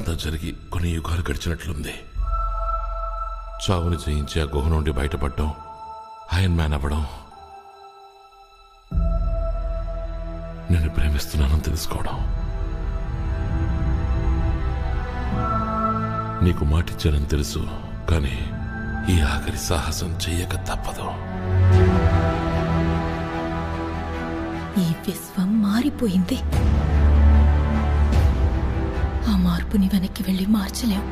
ఇదంతా జరిగి కొన్ని యుగాలు గడిచినట్లుంది. చావుని జయించి ఆ గుహ నుండి బయటపడడం, ఐరన్ మ్యాన్ అవ్వడం, నేను ప్రేమిస్తున్నానని తెలుసుకోవడం. నీకు మాటిచ్చానని తెలుసు, కానీ ఈ ఆఖరి సాహసం చెయ్యక తప్పదు. ఈ విశ్వం మారిపోయింది. ఆ మార్పుని వెనక్కి వెళ్ళి మార్చలేం.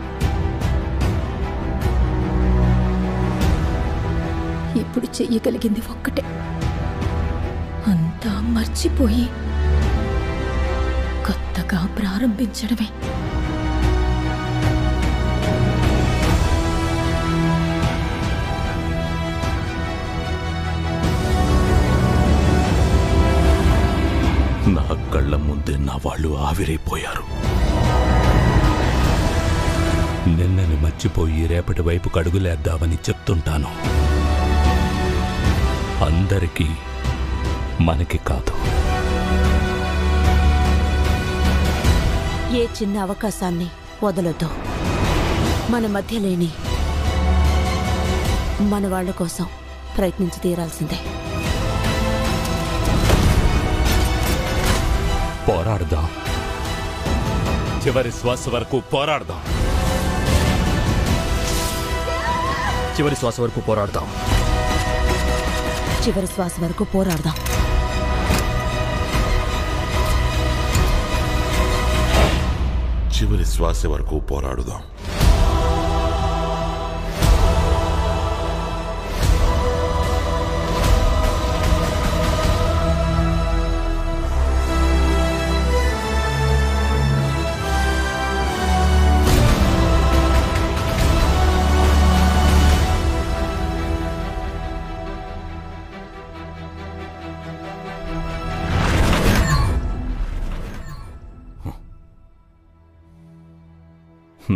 ఇప్పుడు చెయ్యగలిగింది ఒక్కటే, అంతా మర్చిపోయి కొత్తగా ప్రారంభించడమే. నా కళ్ళ ముందే నా వాళ్ళు ఆవిరైపోయారు. నిన్నని మర్చిపోయి రేపటి వైపు కడుగులేద్దామని చెప్తుంటాను. అందరికీ, మనకి కాదు. ఏ చిన్న అవకాశాన్ని వదలొద్దు. మన మధ్య లేని మన వాళ్ళ కోసం ప్రయత్నించి తీరాల్సిందే. పోరాడదాం, చివరి శ్వాస వరకు పోరాడదాం. చివరి శ్వాస వరకు పోరాడదాం. చివరి శ్వాస వరకు పోరాడదాం. చివరి శ్వాస వరకు పోరాడుదాం.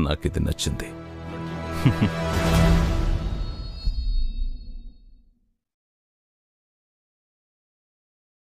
నాకిది నచ్చింది.